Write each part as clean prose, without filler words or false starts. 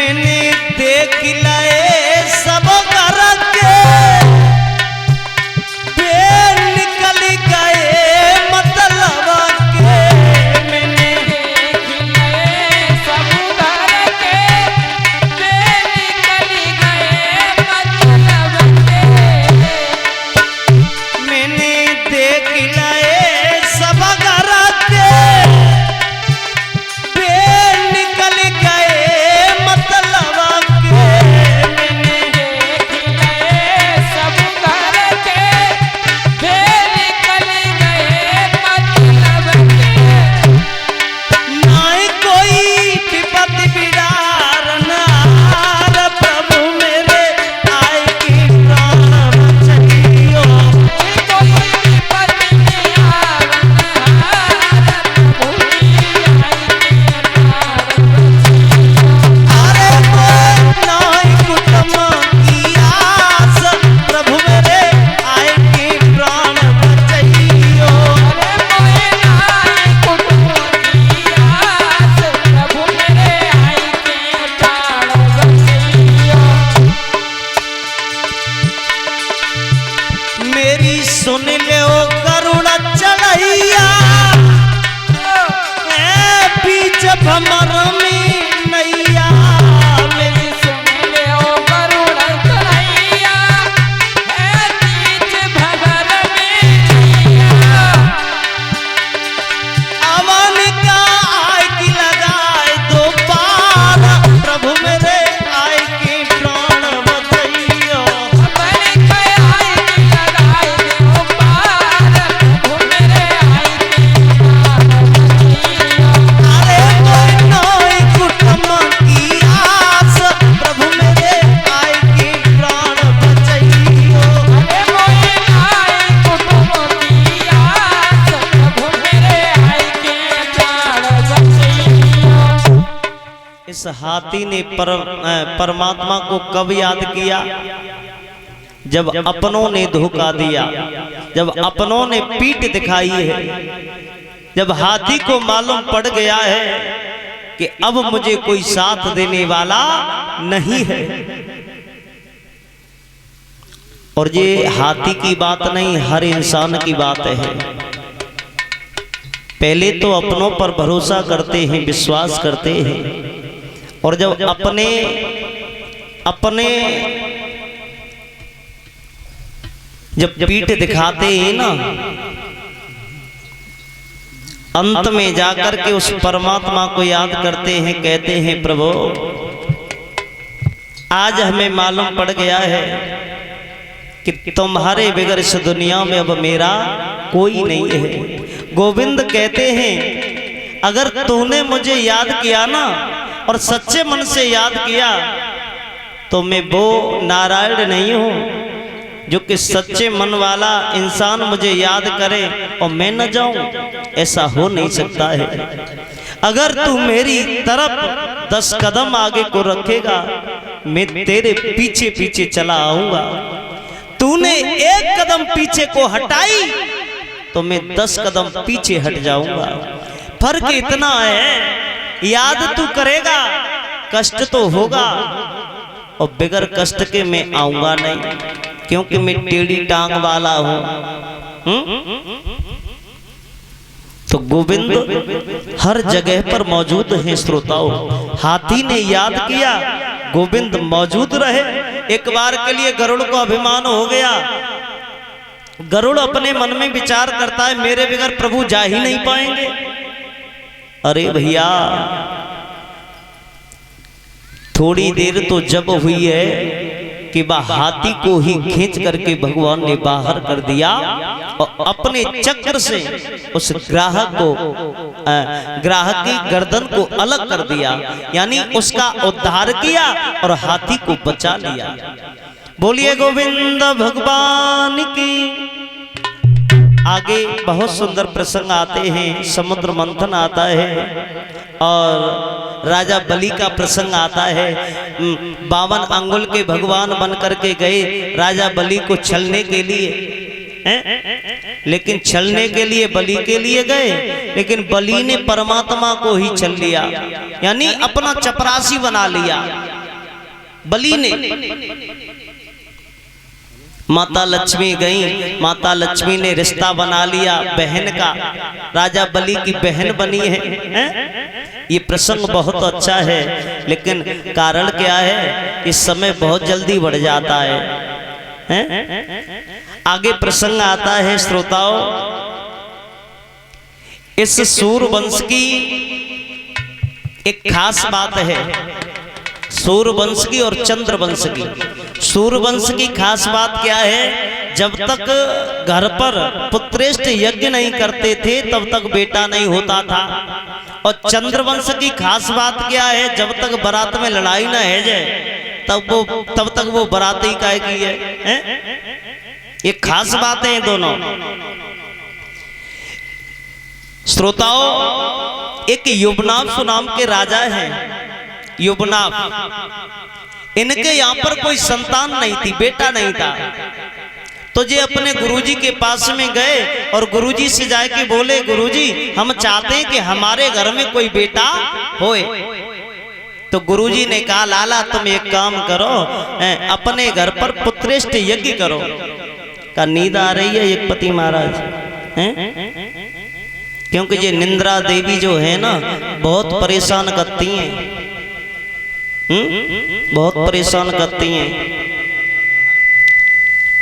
मैंने देख लाए सब घर के पेड़ निकल गए मतलब के। मैंने देख लाए सब घर के पेड़ निकल गए मतलब के। मैंने देख लाए सब घर के पेड़ निकल गए मतलब के। मैंने देख लाए सब घर के पेड़ निकल गए मतलब के। नाई कोई विपत्ति बिदारन हार प्रभु मेरे आए की प्राण बचाइयो। कोई विपत्ति नहीं आवत हार प्रभु आई के प्राण बचाइयो। अरे कोई नाई कुटुंब की आस प्रभु मेरे आए की प्राण बचाइयो। अरे मोहे नाई कुटुंब की आस प्रभु मेरे आई के प्राण बचाइयो। मेरी सुन ले ओ करुण चढ़ैया ए बीच भमर में नैया। मेरी सुन ले ओ करुण चढ़ैया है बीच भंवर में नैया। अवन का आग लगाए दो पार प्रभु मेरे आए की प्राण बचाइयो। अपन के आई लगाए दो पार प्रभु मेरे आई के प्राण बचाइयो। अरे कोई नाई कुटुंब की आस प्रभु मेरे आए की प्राण बचाइयो। अरे मोहे नाई कुटुंब की आस प्रभु मेरे आई के प्राण बचाइयो। इस हाथी ने परमात्मा को कब याद किया? जब अपनों ने धोखा दिया, जब अपनों ने पीठ दिखाई है, जब हाथी को मालूम पड़ गया है कि अब मुझे कोई साथ देने वाला नहीं है। और ये हाथी की बात नहीं, हर इंसान की बात है। पहले तो अपनों पर भरोसा करते हैं, विश्वास करते हैं, और जब अपने जब पीठ दिखाते हैं ना, अंत में जाकर के उस परमात्मा को याद करते हैं, कहते हैं प्रभु आज हमें मालूम पड़ गया है कि तुम्हारे बगैर इस दुनिया में अब मेरा कोई नहीं है। गोविंद कहते हैं अगर तूने मुझे याद किया ना और सच्चे मन से याद किया तो मैं वो नारायण नहीं हूं जो कि सच्चे मन वाला इंसान मुझे याद करे और मैं न जाऊं। ऐसा हो नहीं सकता है। अगर तू मेरी तरफ 10 कदम आगे को रखेगा मैं तेरे पीछे पीछे चला आऊंगा। तूने 1 कदम पीछे को हटाई तो मैं 10 कदम पीछे हट जाऊंगा। फर्क इतना है, याद तू करेगा कष्ट तो होगा और बिगर कष्ट के मैं आऊंगा नहीं, क्योंकि मैं टेढ़ी टांग वाला हूं। तो गोविंद हर जगह पर मौजूद हैं श्रोताओं। हाथी ने याद किया, गोविंद मौजूद रहे। एक बार के लिए गरुड़ को अभिमान हो गया। गरुड़ अपने मन में विचार करता है मेरे बगैर प्रभु जा ही नहीं पाएंगे। अरे भैया थोड़ी देर तो जब हुई है कि वह हाथी को ही खींच करके भगवान ने बाहर कर दिया और अपने चक्र से उस ग्राहक की गर्दन को अलग कर दिया, यानी उसका उद्धार किया और हाथी को बचा लिया। बोलिए गोविंद भगवान की। आगे बहुत सुंदर प्रसंग आते हैं, समुद्र मंथन आता है और राजा बलि का प्रसंग आता है। 52 अंगुल के भगवान बन करके गए राजा बलि को छलने के लिए, लेकिन छलने के लिए बलि के लिए गए, लेकिन बलि ने परमात्मा को ही छल लिया, यानी अपना चपरासी बना लिया। बलि ने माता लक्ष्मी गई, माता लक्ष्मी ने रिश्ता बना लिया बहन का, राजा बलि की बहन बनी है, ये प्रसंग बहुत अच्छा है, लेकिन कारण क्या है, इस समय बहुत जल्दी बढ़ जाता है, आगे प्रसंग आता है श्रोताओं। इस सूरवंश की एक खास बात है, सूरवंश की और चंद्रवंश की। सूरवंश की खास बात क्या है, जब तक घर पर पुत्रेष्ट यज्ञ नहीं करते थे तब तक बेटा नहीं होता था। और चंद्रवंश की खास बात क्या है, जब तक बारात में लड़ाई ना है जाए तब तक वो बाराती काय की है? ये खास बातें हैं दोनों। श्रोताओं, एक युवनाभ नाम के राजा हैं, युवनाभ, इनके यहाँ पर कोई संतान नहीं थी, बेटा नहीं था। तो ये अपने गुरुजी के पास में गए और गुरुजी से जाके बोले, गुरुजी हम चाहते हैं कि हमारे घर में कोई बेटा होए। तो गुरुजी ने कहा, लाला तुम एक काम करो, अपने घर पर पुत्रेष्ट यज्ञ करो। का नींद आ रही है यज्ञपति महाराज? क्योंकि ये निंद्रा देवी जो है ना बहुत परेशान करती हैं, बहुत परेशान करती हैं,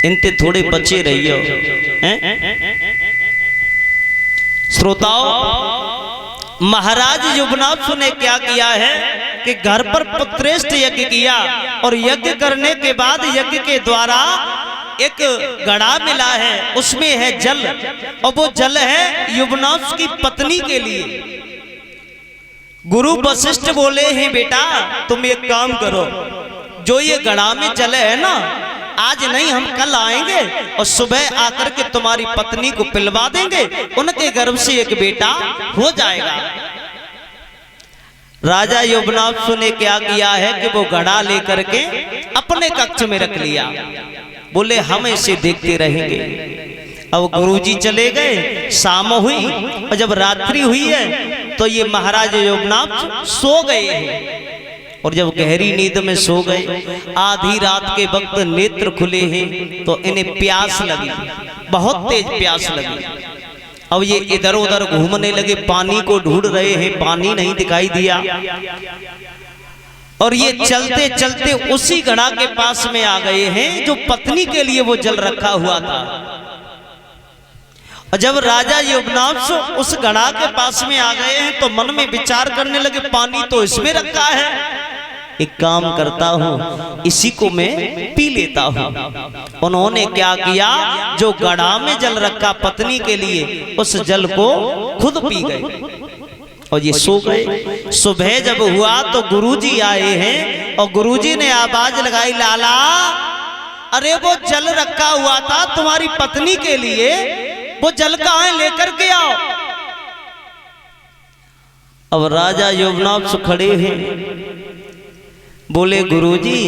इनसे थोड़े बचे रहिए। श्रोताओं, महाराज युवनाभ ने क्या किया है कि घर पर पुत्रेष्ट यज्ञ किया और यज्ञ करने के बाद यज्ञ के द्वारा एक घड़ा मिला है, उसमें है जल, और वो जल है युवनाभ की पत्नी के लिए। गुरु वशिष्ठ बोले हैं, बेटा तुम एक काम करो, जो ये घड़ा में जल है ना, आज नहीं हम कल आएंगे और सुबह आकर के तुम्हारी पत्नी को पिलवा देंगे, उनके गर्भ से एक बेटा हो जाएगा। राजा युवनाभ ने क्या किया है कि वो घड़ा लेकर के अपने कक्ष में रख लिया, बोले हम इसे देखते रहेंगे। अब गुरुजी चले गए, शाम हुई और जब रात्रि हुई है तो ये महाराज युवनाभ सो गए हैं। और जब गहरी नींद में सो गए, आधी रात के वक्त नेत्र खुले हैं तो इन्हें प्यास लगी, बहुत तेज प्यास लगी। अब ये इधर उधर घूमने लगे, पानी को ढूंढ रहे हैं, पानी नहीं दिखाई दिया। और ये चलते चलते उसी घड़ा के पास में आ गए हैं जो पत्नी के लिए वो जल रखा हुआ था। और जब राजा युवनाभ उस घड़ा के पास में आ गए हैं तो मन में विचार करने लगे, पानी तो इसमें रखा है, एक काम करता हूं, इसी को मैं पी लेता हूं। उन्होंने क्या किया, जो घड़ा में जल रखा पत्नी के लिए, उस जल को खुद पी गए और ये सो गए। सुबह जब हुआ तो गुरुजी आए हैं और गुरुजी ने आवाज लगाई, लाला अरे वो जल रखा हुआ था तुम्हारी पत्नी के लिए, वो जल कहां है, लेकर के आओ। अब राजा युवनाभ खड़े हैं, बोले गुरुजी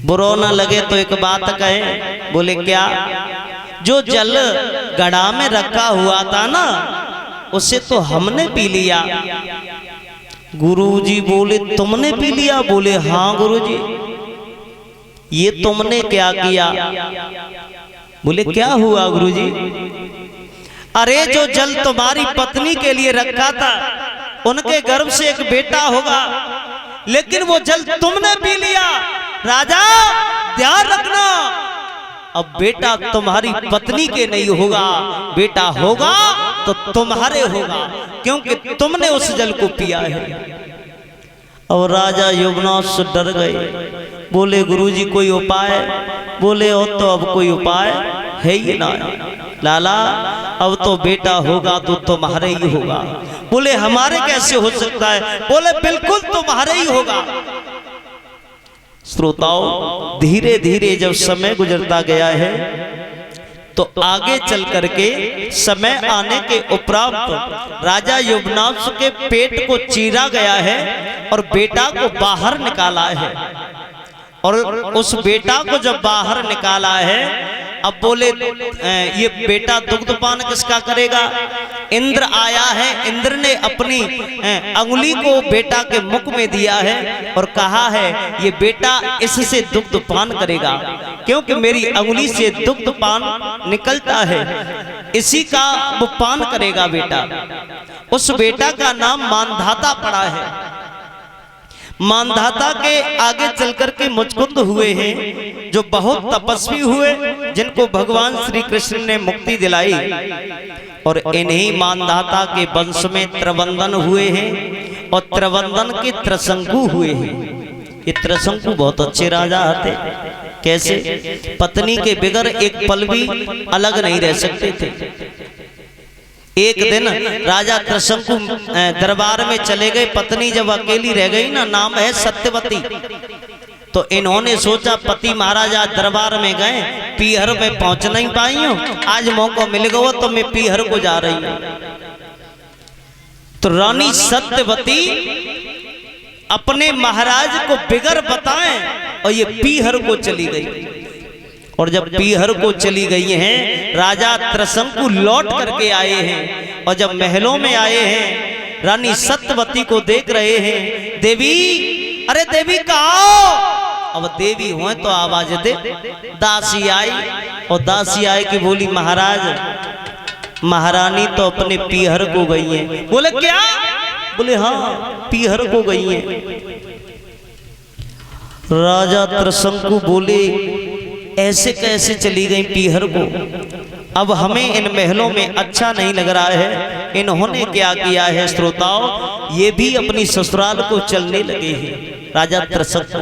बुरा न लगे तो एक बात कहे। बोले क्या? जो जल घड़ा में रखा हुआ था ना, उसे तो हमने पी लिया। गुरुजी बोले तुमने पी लिया? बोले हाँ गुरुजी। ये तुमने क्या किया? बोले क्या हुआ गुरुजी? अरे जो जल तुम्हारी पत्नी के लिए रखा था, उनके गर्भ से एक बेटा होगा, लेकिन वो जल तुमने पी लिया। राजा ध्यान रखना, अब बेटा तुम्हारी पत्नी के नहीं होगा, बेटा होगा तो तुम्हारे होगा, क्योंकि तुमने उस जल को पिया है। और राजा युवनाभ डर गए, बोले गुरुजी कोई उपाय? बोले और तो अब कोई उपाय है ही ना लाला, अब तो बेटा होगा तो तुम्हारे ही होगा। बोले हमारे कैसे हो सकता है? बोले बिल्कुल तुम्हारे ही होगा। श्रोताओं, धीरे धीरे जब समय गुजरता गया है तो आगे चल करके समय आने के उपरांत राजा युवनाभ के पेट को चीरा गया है और बेटा को बाहर निकाला है। और उस बेटा को जब बाहर निकाला है अब बोले ये बेटा दुग्धपान किसका करेगा? इंद्र आया है, इंद्र ने अपनी अंगुली को बेटा के मुख में दिया है और कहा है ये बेटा इससे दुग्धपान करेगा, क्योंकि मेरी अंगुली से दुग्धपान निकलता है, इसी का वो पान करेगा बेटा। उस बेटा का नाम मानधाता पड़ा है। मानधाता के आगे चलकर के मुचकुंद हुए हैं, जो बहुत तपस्वी हुए, जिनको भगवान श्री कृष्ण ने मुक्ति दिलाई। और इन्हीं मानधाता के वंश में त्रिवंदन हुए हैं और त्रिवंदन के त्रिशंकु हुए हैं। ये त्रिशंकु बहुत अच्छे राजा थे। कैसे? पत्नी के बिगर एक पल भी अलग नहीं रह सकते थे। एक दिन राजा त्रिशंकु दरबार में चले गए, पत्नी जब अकेली रह गई ना, नाम है सत्यवती, तो इन्होंने सोचा पति महाराज आज दरबार में गए, पीहर में पहुंच नहीं पाई हूं, आज मौका मिल गया तो मैं पीहर को जा रही हूं। तो रानी सत्यवती अपने महाराज को बिगर बताएं और ये पीहर को चली गई। और जब पीहर को चली गई हैं, राजा त्रिशंकु लौट करके आए हैं और जब महलों में आए हैं, रानी सत्यवती को देख रहे हैं। देवी, अरे देवी कहाँ? अब देवी हुए तो आवाज दे। दासी आई और दासी आई की बोली महाराज महारानी तो अपने पीहर को गई हैं। बोले क्या? बोले हाँ पीहर को गई हैं। राजा त्रिशंकु बोले ऐसे कैसे चली गई पीहर को? अब हमें इन महलों में अच्छा नहीं लग रहा है। इन्होंने क्या किया है श्रोताओं, ये भी अपनी ससुराल को चलने लगे हैं राजा त्रिशंकु।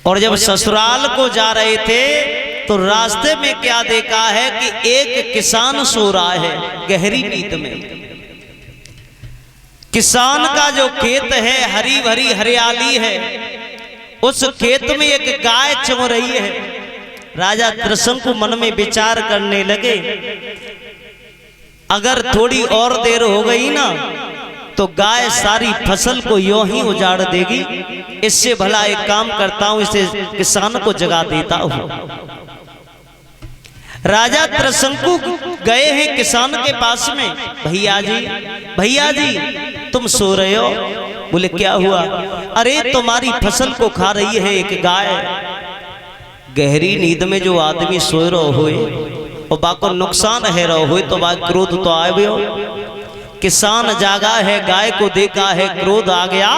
और जब ससुराल को जा रहे थे तो रास्ते में क्या देखा है कि एक किसान सो रहा है गहरी नींद में। किसान का जो खेत है हरी भरी हरियाली है, उस खेत में एक गाय चम रही है। राजा त्रिशंकु मन में विचार करने लगे, अगर थोड़ी और देर हो गई ना तो गाय सारी फसल को यूं ही उजाड़ देगी। इससे भला एक काम करता हूं, इसे किसान को जगा देता हूं। राजा त्रिशंकु गए हैं किसान के पास में। भैया जी तुम सो रहे हो? बोले क्या हुआ? अरे तुम्हारी फसल को खा रही है एक गाय। गहरी नींद में जो आदमी सो रहो हुए और बाको नुकसान है रहो हुए तो बा क्रोध तो आए हो। किसान जागा है, गाय को देखा है, क्रोध आ गया,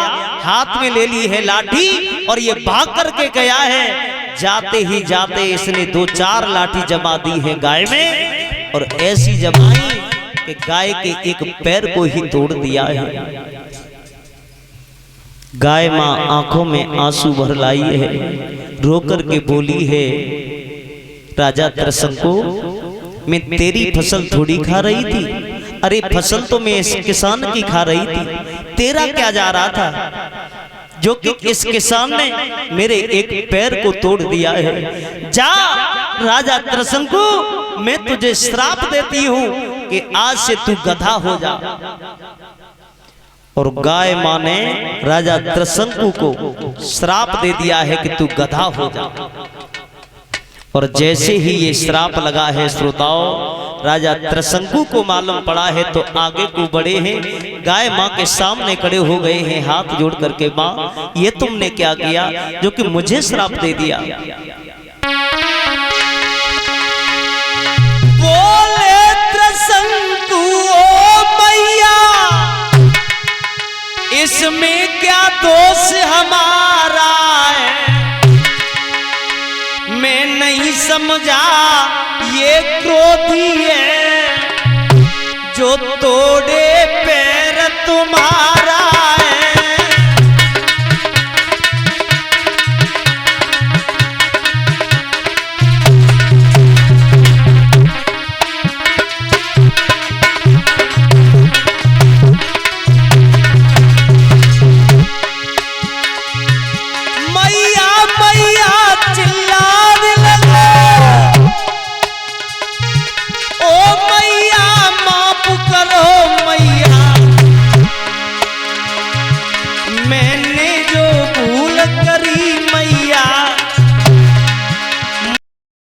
हाथ में ले ली है लाठी और ये भाग करके गया है। जाते ही जाते इसने 2-4 लाठी जमा दी है गाय में और ऐसी जमाई कि गाय के एक पैर को ही तोड़ दिया है। गाय मां आंखों में आंसू भर लाई है, रोकर के बोली है राजा त्रिशंकु मैं तेरी फसल थोड़ी खा रही थी। अरे फसल तो मैं इस किसान की खा रही थी, तेरा क्या जा रहा था जो कि इस किसान ने मेरे एक पैर को तोड़ दिया है। जा राजा त्रिशंकु मैं तुझे श्राप देती हूं कि आज से तू गधा हो जा। और गाय मां ने राजा त्रिशंकु को श्राप दे दिया है कि तू गधा हो जा। और जैसे ही ये श्राप लगा है श्रोताओं, राजा त्रिशंकु को मालूम पड़ा है तो आगे को बढ़े हैं, गाय मां के सामने खड़े हो गए हैं हाथ जोड़ करके, मां ये तुमने क्या किया जो कि मुझे श्राप दे दिया? बोले त्रिशंकु ओ मैया इसमें क्या दोष हमारा है? मैं नहीं समझा ये क्रोधी है जो तोड़े पैर तुम्हारा।